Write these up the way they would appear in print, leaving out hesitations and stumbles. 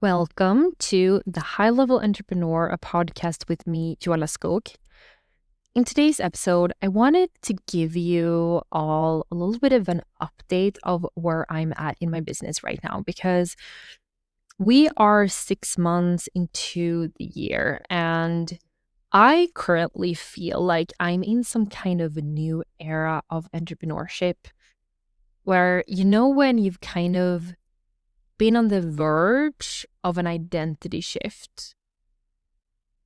Welcome to the High Level Entrepreneur, a podcast with me, Joella Skog. In today's episode, I wanted to give you all a little bit of an update of where I'm at in my business right now, because we are 6 months into the year and I currently feel like I'm in some kind of a new era of entrepreneurship where, when you've kind of been on the verge of an identity shift,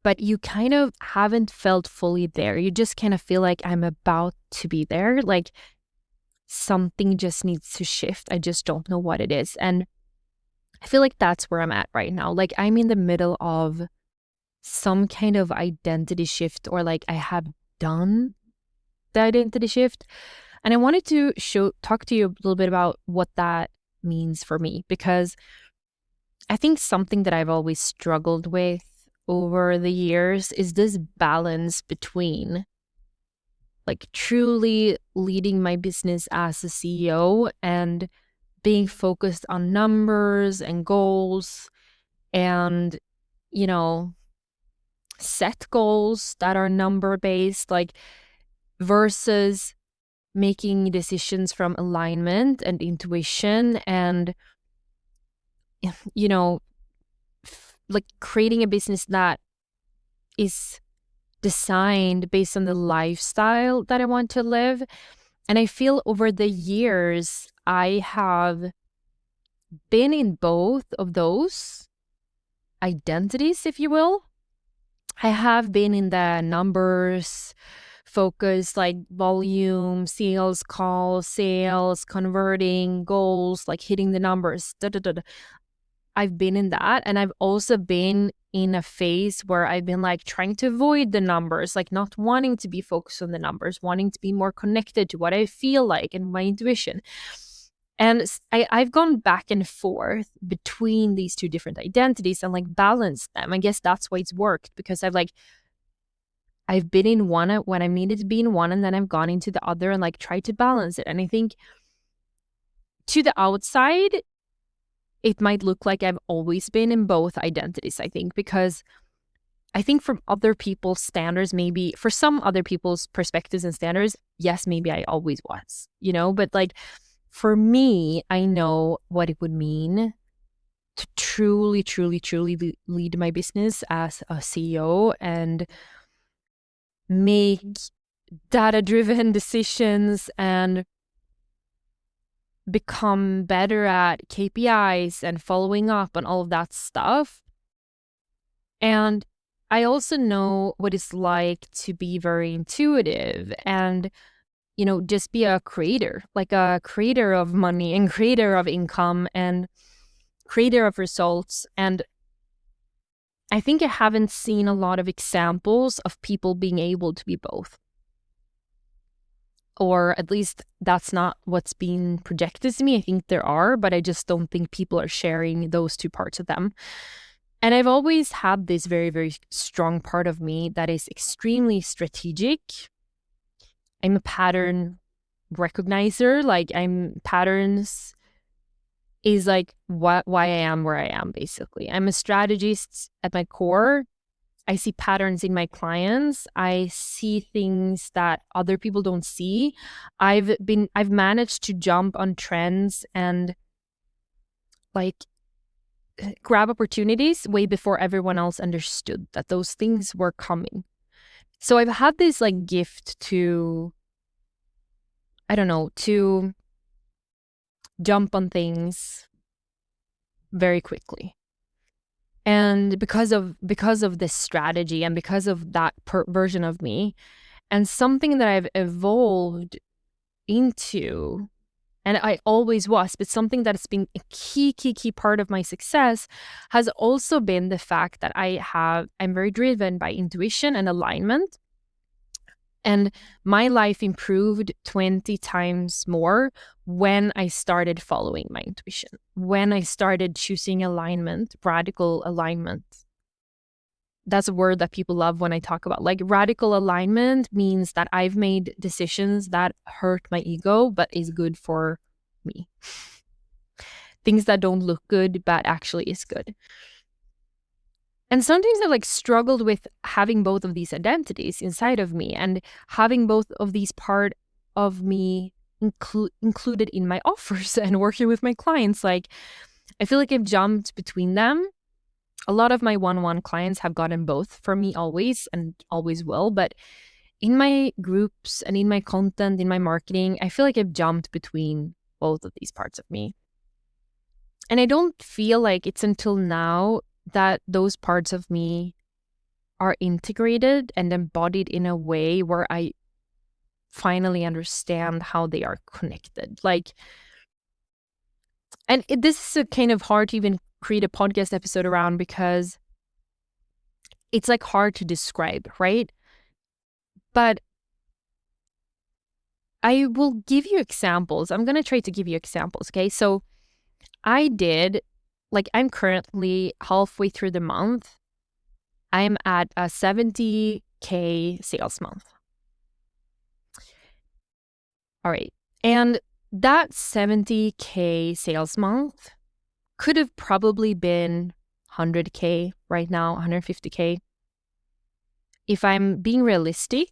but you kind of haven't felt fully there. You just kind of feel like I'm about to be there. Like something just needs to shift. I just don't know what it is. And I feel like that's where I'm at right now. Like I'm in the middle of some kind of identity shift, or like I have done the identity shift. And I wanted to talk to you a little bit about what that means for me, because I think something that I've always struggled with over the years is this balance between like truly leading my business as a CEO and being focused on numbers and goals and, set goals that are number based, like versus making decisions from alignment and intuition and, like creating a business that is designed based on the lifestyle that I want to live. And I feel over the years, I have been in both of those identities, if you will. I have been in the numbers focus, like volume, sales calls, sales, converting, goals, like hitting the numbers. I've been in that. And I've also been in a phase where I've been like trying to avoid the numbers, like not wanting to be focused on the numbers, wanting to be more connected to what I feel like and my intuition. And I've gone back and forth between these two different identities and like balanced them. I guess that's why it's worked, because I've been in one when I needed to be in one, and then I've gone into the other and like tried to balance it. And I think to the outside, it might look like I've always been in both identities, I think, because I think from other people's standards, maybe for some other people's perspectives and standards, yes, maybe I always was, but like for me, I know what it would mean to truly, truly, truly lead my business as a CEO and make data-driven decisions and become better at KPIs and following up and all of that stuff. And I also know what it's like to be very intuitive and, just be a creator, like a creator of money and creator of income and creator of results. And I think I haven't seen a lot of examples of people being able to be both. Or at least that's not what's being projected to me. I think there are, but I just don't think people are sharing those two parts of them. And I've always had this very, very strong part of me that is extremely strategic. I'm a pattern recognizer. Like patterns is like why I am where I am, basically. I'm a strategist at my core. I see patterns in my clients. I see things that other people don't see. I've managed to jump on trends and like grab opportunities way before everyone else understood that those things were coming. So I've had this like gift to, to jump on things very quickly. And because of this strategy and because of that version of me, and something that I've evolved into, and I always was, but something that has been a key part of my success has also been the fact that I'm very driven by intuition and alignment. And my life improved 20 times more when I started following my intuition, when I started choosing alignment, radical alignment. That's a word that people love when I talk about. Like radical alignment means that I've made decisions that hurt my ego, but is good for me. things that don't look good but actually is good. And sometimes I've struggled with having both of these identities inside of me and having both of these part of me included in my offers and working with my clients. I feel like I've jumped between them. A lot of my one-on-one clients have gotten both for me always and always will. But in my groups and in my content, in my marketing, I feel like I've jumped between both of these parts of me. And I don't feel like it's until now that those parts of me are integrated and embodied in a way where I finally understand how they are connected. This is a kind of hard to even create a podcast episode around because it's hard to describe, right? But I will give you examples. I'm going to try to give you examples, okay? So I'm currently halfway through the month. I'm at a 70K sales month. All right. And that 70K sales month could have probably been 100K right now, 150K. If I'm being realistic,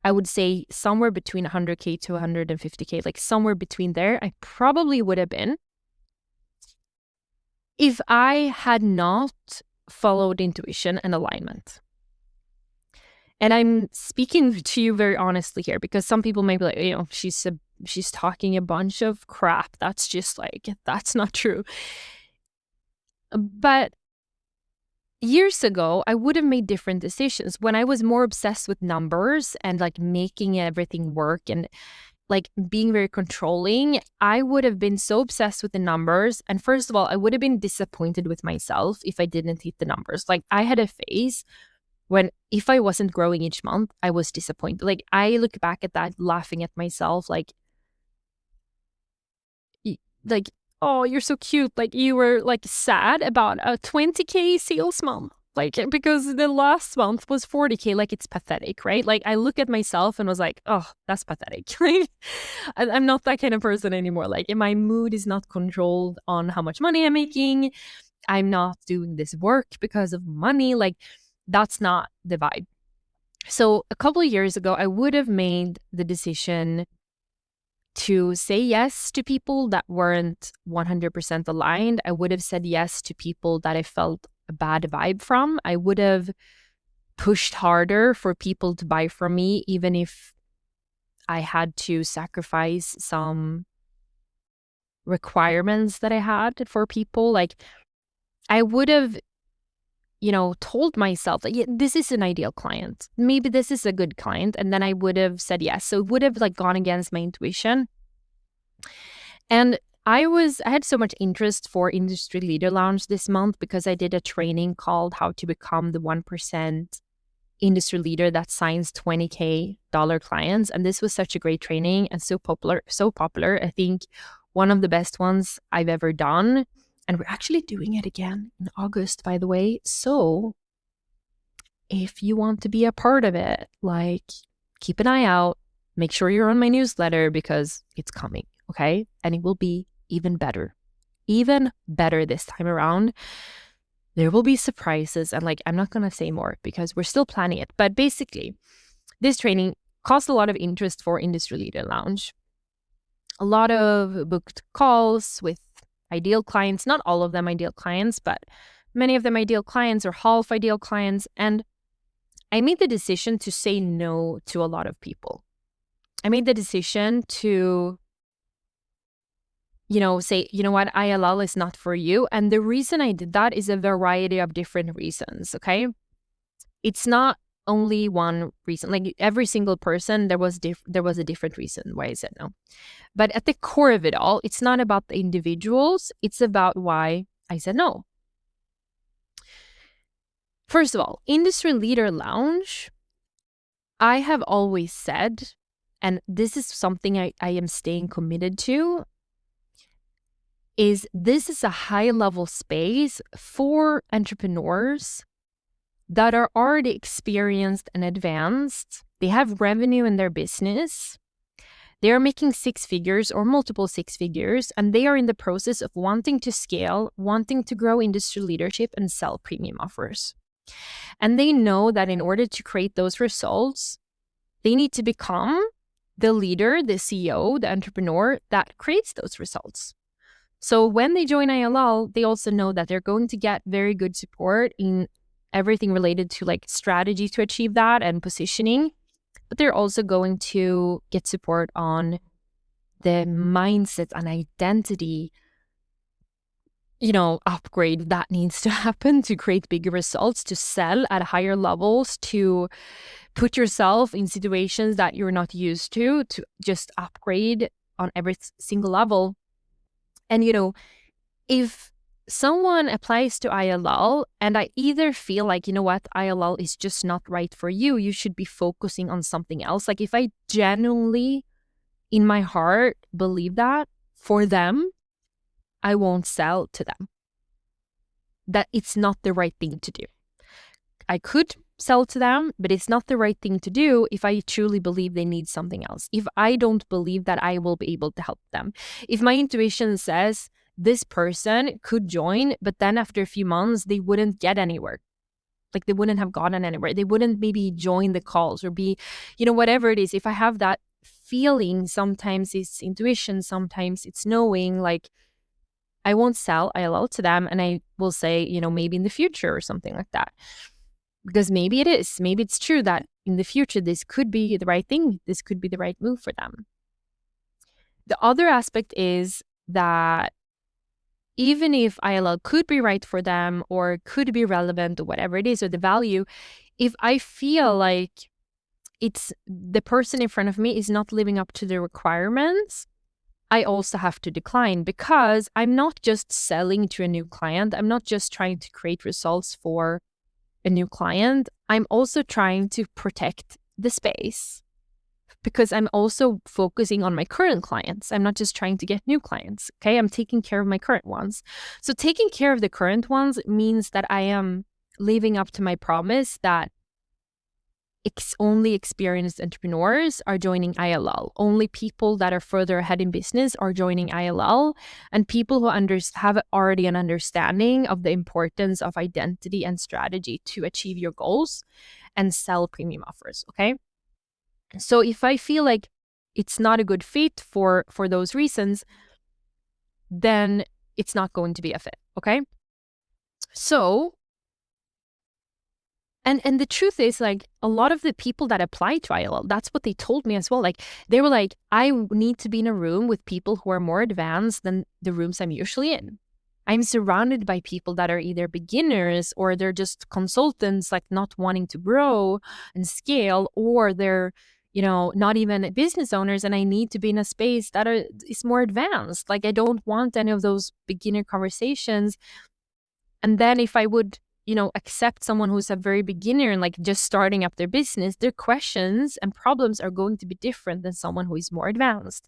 I would say somewhere between 100K to 150K, somewhere between there, I probably would have been if I had not followed intuition and alignment. And I'm speaking to you very honestly here because some people may be like, she's talking a bunch of crap. That's just that's not true. But years ago, I would have made different decisions when I was more obsessed with numbers and making everything work and being very controlling. I would have been so obsessed with the numbers. And first of all, I would have been disappointed with myself if I didn't hit the numbers. I had a phase when if I wasn't growing each month, I was disappointed. I look back at that laughing at myself oh, you're so cute. You were sad about a 20K sales month. Because the last month was 40K. It's pathetic, right? I look at myself and was oh, that's pathetic. I'm not that kind of person anymore. My mood is not controlled on how much money I'm making. I'm not doing this work because of money. That's not the vibe. So a couple of years ago, I would have made the decision to say yes to people that weren't 100% aligned. I would have said yes to people that I felt a bad vibe from. I would have pushed harder for people to buy from me, even if I had to sacrifice some requirements that I had for people. I would have, told myself that, yeah, this is an ideal client. Maybe this is a good client. And then I would have said yes. So it would have gone against my intuition. And I had so much interest for Industry Leader Lounge this month because I did a training called How to Become the 1% Industry Leader that signs $20K clients. And this was such a great training and so popular. I think one of the best ones I've ever done. And we're actually doing it again in August, by the way. So if you want to be a part of it, keep an eye out. Make sure you're on my newsletter because it's coming, okay? And it will be even better this time around. There will be surprises. And I'm not going to say more because we're still planning it. But basically, this training caused a lot of interest for Industry Leader Lounge. A lot of booked calls with ideal clients, not all of them ideal clients, but many of them ideal clients or half ideal clients. And I made the decision to say no to a lot of people. I made the decision to, say, you know what, ILL is not for you. And the reason I did that is a variety of different reasons, okay? It's not only one reason. Every single person, there was a different reason why I said no. But at the core of it all, it's not about the individuals. It's about why I said no. First of all, Industry Leader Lounge, I have always said, and this is something I am staying committed to, is this is a high-level space for entrepreneurs that are already experienced and advanced. They have revenue in their business. They are making 6 figures or multiple 6 figures, and they are in the process of wanting to scale, wanting to grow industry leadership and sell premium offers. And they know that in order to create those results, they need to become the leader, the CEO, the entrepreneur that creates those results. So when they join ILL, they also know that they're going to get very good support in everything related to like strategy to achieve that and positioning, but they're also going to get support on the mindset and identity, upgrade that needs to happen to create bigger results, to sell at higher levels, to put yourself in situations that you're not used to just upgrade on every single level. And, if someone applies to ILL and I either feel like, what, ILL is just not right for you, you should be focusing on something else. Like if I genuinely in my heart believe that for them, I won't sell to them. That it's not the right thing to do. I could sell to them, but it's not the right thing to do if I truly believe they need something else. If I don't believe that I will be able to help them. If my intuition says this person could join, but then after a few months, they wouldn't get anywhere. Like they wouldn't have gotten anywhere. They wouldn't maybe join the calls or be, whatever it is. If I have that feeling, sometimes it's intuition, sometimes it's knowing, like I won't sell ILL to them. And I will say, maybe in the future or something like that. Because maybe it is. Maybe it's true that in the future, this could be the right thing. This could be the right move for them. The other aspect is that even if ILL could be right for them or could be relevant or whatever it is, or the value, if I feel like it's the person in front of me is not living up to the requirements, I also have to decline, because I'm not just selling to a new client. I'm not just trying to create results for a new client. I'm also trying to protect the space, because I'm also focusing on my current clients. I'm not just trying to get new clients. Okay. I'm taking care of my current ones. So taking care of the current ones means that I am living up to my promise that only experienced entrepreneurs are joining ILL. Only people that are further ahead in business are joining ILL, and people who have already an understanding of the importance of identity and strategy to achieve your goals and sell premium offers. Okay. So if I feel like it's not a good fit for those reasons, then it's not going to be a fit. Okay. So And the truth is, like, a lot of the people that apply to ILL, that's what they told me as well. Like, they were like, I need to be in a room with people who are more advanced than the rooms I'm usually in. I'm surrounded by people that are either beginners or they're just consultants, like not wanting to grow and scale, or they're, not even business owners. And I need to be in a space that is more advanced. Like, I don't want any of those beginner conversations. And then if I would accept someone who's a very beginner and like just starting up their business, their questions and problems are going to be different than someone who is more advanced.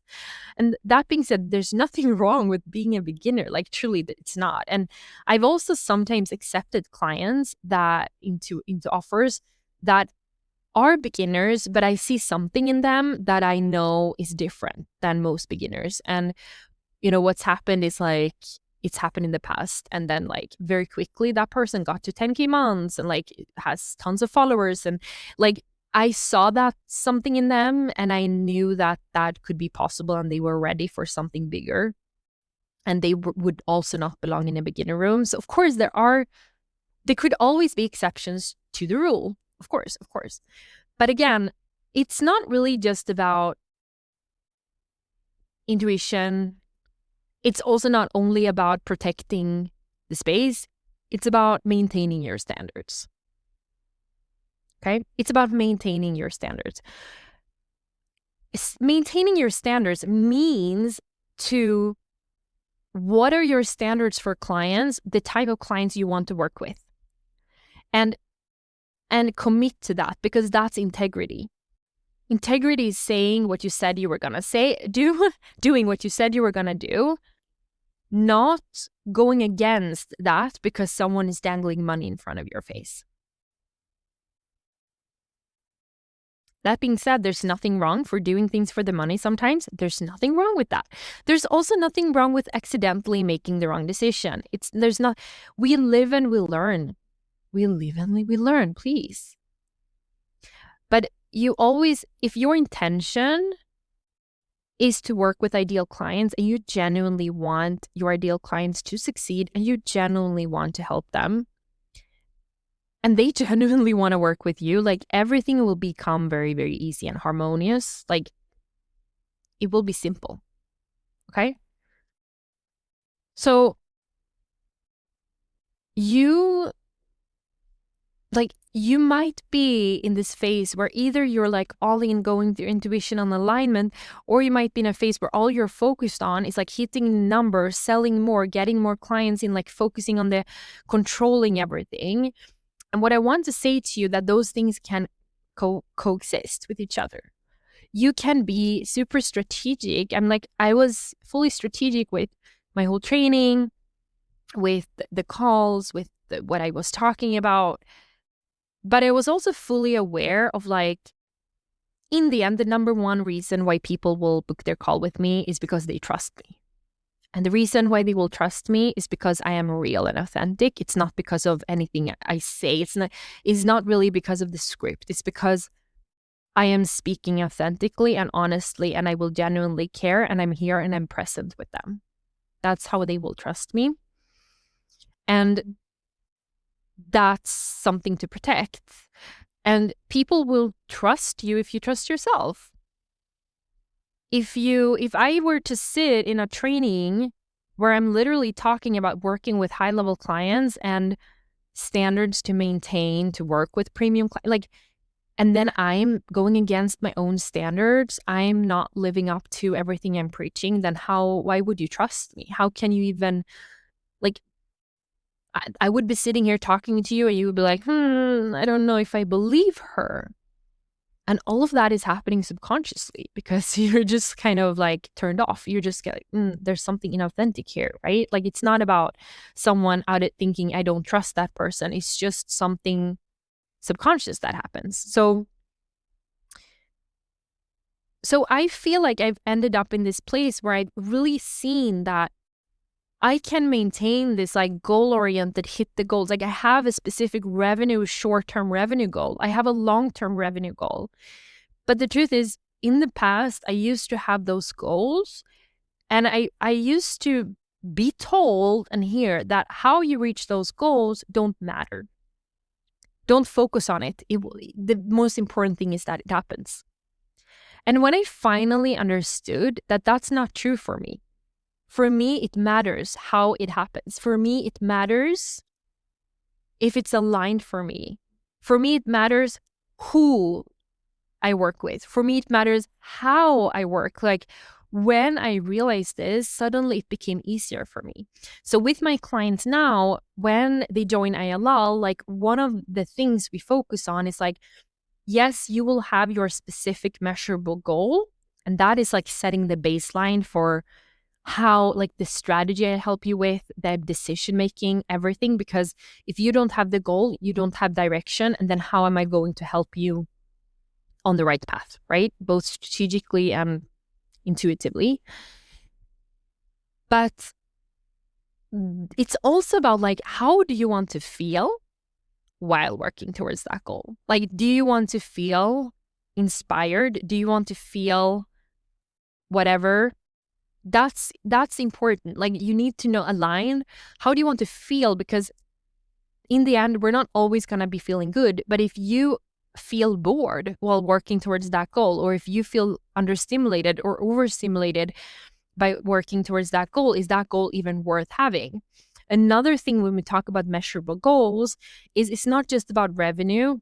And that being said, there's nothing wrong with being a beginner. Like, truly, it's not. And I've also sometimes accepted clients that into offers that are beginners, but I see something in them that I know is different than most beginners. And what's happened is like, it's happened in the past. And then like very quickly that person got to 10K months and like has tons of followers. And like I saw that something in them and I knew that that could be possible and they were ready for something bigger. And they would also not belong in a beginner room. So of course there could always be exceptions to the rule. Of course. But again, it's not really just about intuition. It's also not only about protecting the space, it's about maintaining your standards. Okay? It's about maintaining your standards. Maintaining your standards means what are your standards for clients, the type of clients you want to work with. And commit to that, because that's integrity. Integrity is saying what you said you were going to say, doing what you said you were going to do, not going against that because someone is dangling money in front of your face. That being said, there's nothing wrong for doing things for the money sometimes. There's nothing wrong with that. There's also nothing wrong with accidentally making the wrong decision. We live and we learn. We live and we learn, please. But if your intention is to work with ideal clients and you genuinely want your ideal clients to succeed and you genuinely want to help them, and they genuinely want to work with you, like everything will become very, very easy and harmonious. Like it will be simple. Okay. So you might be in this phase where either you're like all in going through intuition and alignment, or you might be in a phase where all you're focused on is like hitting numbers, selling more, getting more clients in, like focusing on the controlling everything. And what I want to say to you that those things can coexist with each other. You can be super strategic. I was fully strategic with my whole training, with the calls, with what I was talking about. But I was also fully aware of like, in the end, the number one reason why people will book their call with me is because they trust me. And the reason why they will trust me is because I am real and authentic. It's not because of anything I say. It's not really because of the script. It's because I am speaking authentically and honestly, and I will genuinely care, and I'm here and I'm present with them. That's how they will trust me. And that's something to protect. And people will trust you if you trust yourself. If I were to sit in a training where I'm literally talking about working with high-level clients and standards to maintain to work with premium clients, and then I'm going against my own standards, I'm not living up to everything I'm preaching, then why would you trust me? How can you even, I would be sitting here talking to you and you would be like, I don't know if I believe her. And all of that is happening subconsciously because you're just kind of like turned off. You're just like, there's something inauthentic here, right? Like it's not about someone out it thinking I don't trust that person. It's just something subconscious that happens. So I feel like I've ended up in this place where I've really seen that I can maintain this like goal-oriented, hit the goals. Like I have a specific short-term revenue goal. I have a long-term revenue goal. But the truth is, in the past, I used to have those goals and I used to be told and hear that how you reach those goals don't matter. Don't focus on it. The most important thing is that it happens. And when I finally understood that that's not true for me, it matters how it happens. For me, it matters if it's aligned for me. For me, it matters who I work with. For me, it matters how I work. Like when I realized this, suddenly it became easier for me. So with my clients now, when they join ILL, like one of the things we focus on is like, yes, you will have your specific measurable goal. And that is like setting the baseline for how, like the strategy I help you with, the decision making, everything. Because if you don't have the goal, you don't have direction. And then how am I going to help you on the right path, right? Both strategically and intuitively. But it's also about like, how do you want to feel while working towards that goal? Like, do you want to feel inspired? Do you want to feel whatever? That's important. Like you need to know, align. How do you want to feel? Because in the end, we're not always going to be feeling good. But if you feel bored while working towards that goal, or if you feel understimulated or overstimulated by working towards that goal, is that goal even worth having? Another thing when we talk about measurable goals is it's not just about revenue.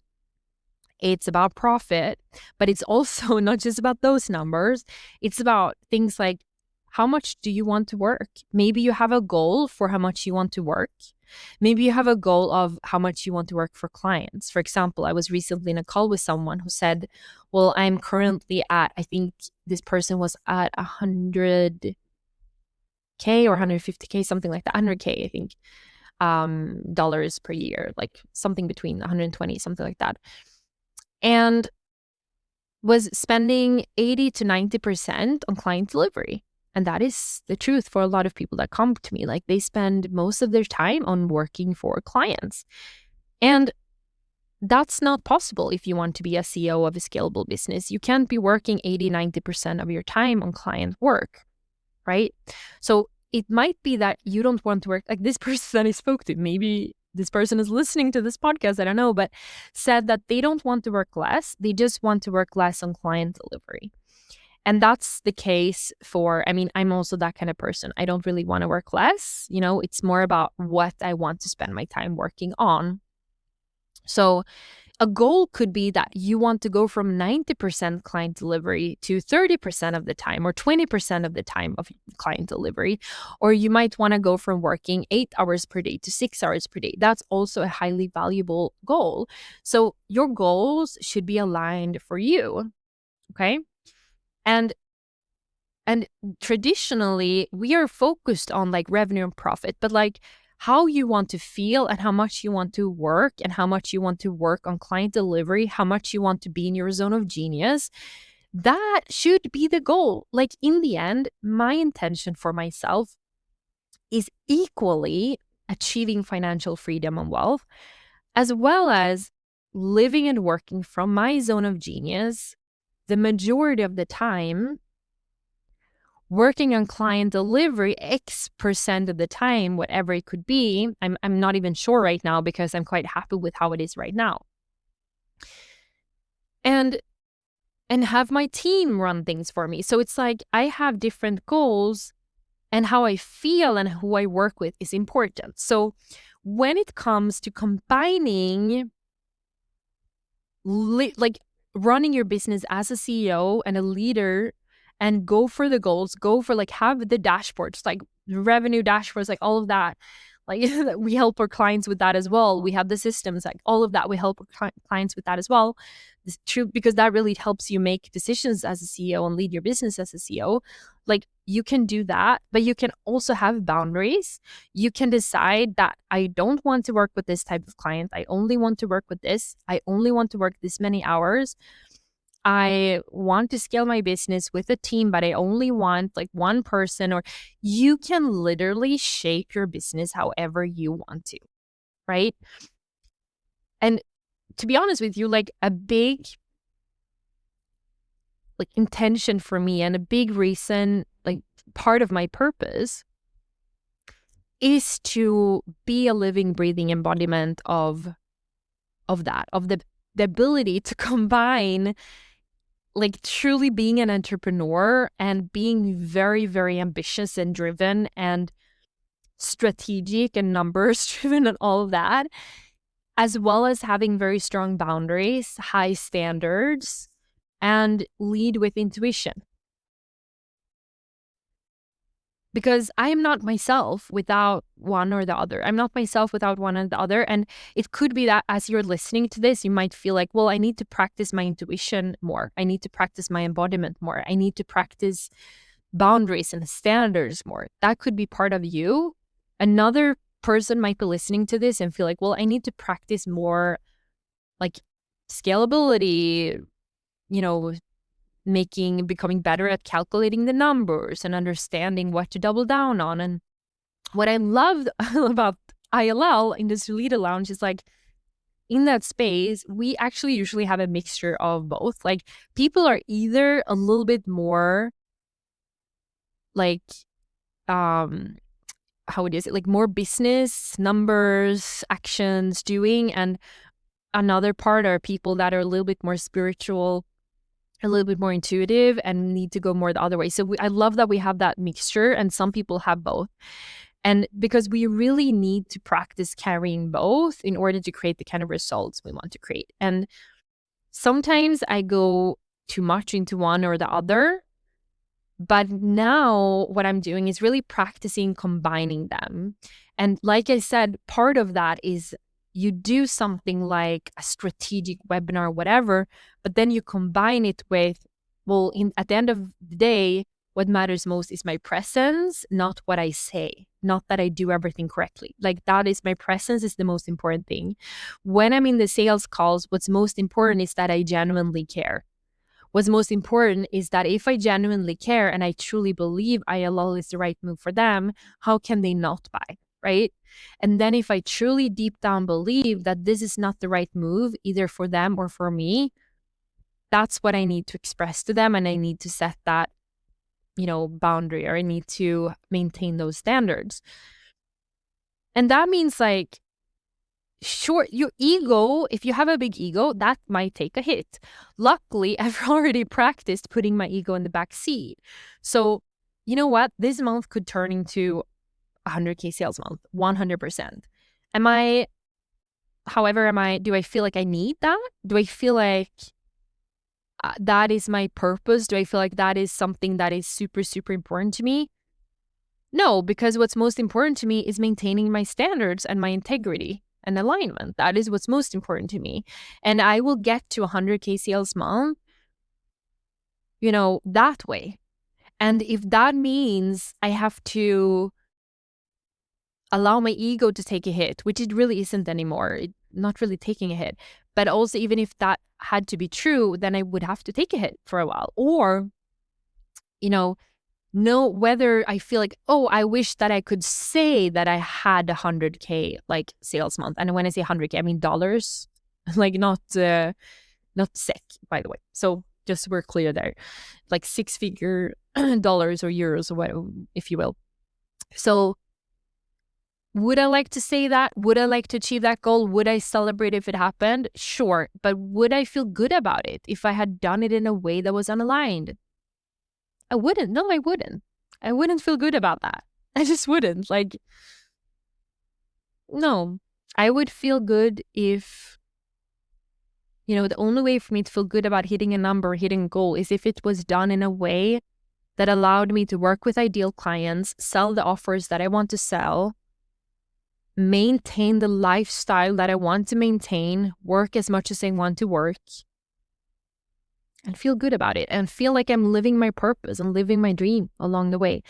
It's about profit, but it's also not just about those numbers. It's about things like, how much do you want to work? Maybe you have a goal for how much you want to work. Maybe you have a goal of how much you want to work for clients. For example, I was recently in a call with someone who said, well, I'm currently at, I think this person was at 100K or 150K, something like that, 100K, I think, dollars per year, like something between 120, something like that. And was spending 80 to 90% on client delivery. And that is the truth for a lot of people that come to me. Like, they spend most of their time on working for clients. And that's not possible if you want to be a CEO of a scalable business. You can't be working 80, 90% of your time on client work, right? So it might be that you don't want to work like this person that I spoke to. Maybe this person is listening to this podcast, I don't know, but said that they don't want to work less. They just want to work less on client delivery. And that's the case for, I mean, I'm also that kind of person. I don't really want to work less. It's more about what I want to spend my time working on. So a goal could be that you want to go from 90% client delivery to 30% of the time or 20% of the time of client delivery. Or you might want to go from working 8 hours per day to 6 hours per day. That's also a highly valuable goal. So your goals should be aligned for you. Okay. And traditionally, we are focused on like revenue and profit, but like how you want to feel and how much you want to work and how much you want to work on client delivery, how much you want to be in your zone of genius, that should be the goal. Like, in the end, my intention for myself is equally achieving financial freedom and wealth, as well as living and working from my zone of genius the majority of the time, working on client delivery X% of the time, whatever it could be. I'm not even sure right now because I'm quite happy with how it is right now. And have my team run things for me. So it's like I have different goals, and how I feel and who I work with is important. So when it comes to combining like running your business as a CEO and a leader, and go for the goals, go for like have the dashboards, like revenue dashboards, like all of that. Like we help our clients with that as well. We have the systems, like all of that. We help our clients with that as well. It's true, because that really helps you make decisions as a CEO and lead your business as a CEO. Like, you can do that, but you can also have boundaries. You can decide that I don't want to work with this type of client. I only want to work with this. I only want to work this many hours. I want to scale my business with a team, but I only want like one person. Or you can literally shape your business however you want to, right? And to be honest with you, like a big like intention for me and a big reason, like part of my purpose is to be a living, breathing embodiment of the ability to combine like truly being an entrepreneur and being very, very ambitious and driven and strategic and numbers driven and all of that, as well as having very strong boundaries, high standards, and lead with intuition. Because I am not myself without one or the other. I'm not myself without one or the other. And it could be that as you're listening to this, you might feel like, well, I need to practice my intuition more. I need to practice my embodiment more. I need to practice boundaries and standards more. That could be part of you. Another person might be listening to this and feel like, well, I need to practice more like scalability, becoming better at calculating the numbers and understanding what to double down on. And what I love about ILL, Industry Leader Lounge, is like in that space, we actually usually have a mixture of both. Like, people are either a little bit more like, how would you say, like more business, numbers, actions, doing. And another part are people that are a little bit more spiritual, a little bit more intuitive, and need to go more the other way. So I love that we have that mixture, and some people have both. And because we really need to practice carrying both in order to create the kind of results we want to create. And sometimes I go too much into one or the other. But now what I'm doing is really practicing combining them. And like I said, part of that is you do something like a strategic webinar, whatever, but then you combine it with, well, at the end of the day, what matters most is my presence, not what I say, not that I do everything correctly. Like, that is my presence is the most important thing. When I'm in the sales calls, what's most important is that I genuinely care. What's most important is that if I genuinely care and I truly believe ILL is the right move for them, how can they not buy, right? And then if I truly deep down believe that this is not the right move, either for them or for me, that's what I need to express to them. And I need to set that, boundary, or I need to maintain those standards. And that means like, sure, your ego, if you have a big ego, that might take a hit. Luckily, I've already practiced putting my ego in the back seat. So, you know what? This month could turn into 100K sales month, 100%. Do I feel like I need that? Do I feel like that is my purpose? Do I feel like that is something that is super, super important to me? No, because what's most important to me is maintaining my standards and my integrity and alignment. That is what's most important to me. And I will get to 100K sales month, that way. And if that means I have to allow my ego to take a hit, which it really isn't anymore, not really taking a hit. But also, even if that had to be true, then I would have to take a hit for a while. Or, know whether I feel like, oh, I wish that I could say that I had 100K like sales month. And when I say 100K, I mean dollars, like not SEK, by the way. So just so we're clear there, like 6-figure dollars or euros or what, if you will. So would I like to say that? Would I like to achieve that goal? Would I celebrate if it happened? Sure. But would I feel good about it if I had done it in a way that was unaligned? I wouldn't. No, I wouldn't. I wouldn't feel good about that. I just wouldn't. Like, no. I would feel good if, the only way for me to feel good about hitting a number, hitting a goal, is if it was done in a way that allowed me to work with ideal clients, sell the offers that I want to sell, maintain the lifestyle that I want to maintain, work as much as I want to work, and feel good about it and feel like I'm living my purpose and living my dream along the way.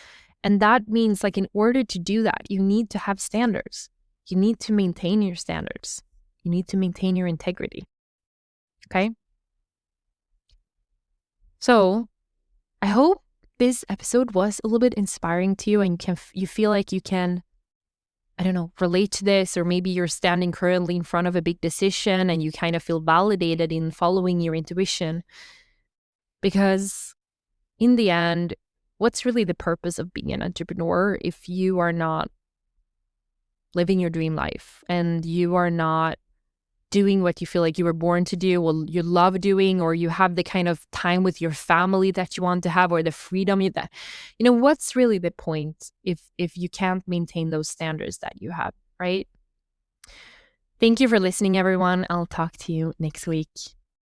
And that means, like, in order to do that, you need to have standards. You need to maintain your standards. You need to maintain your integrity. Okay? So I hope this episode was a little bit inspiring to you, and you feel like you can, I don't know, relate to this, or maybe you're standing currently in front of a big decision and you kind of feel validated in following your intuition. Because in the end, what's really the purpose of being an entrepreneur if you are not living your dream life and you are not doing what you feel like you were born to do, or you love doing, or you have the kind of time with your family that you want to have, or the freedom what's really the point if you can't maintain those standards that you have, right? Thank you for listening, everyone. I'll talk to you next week.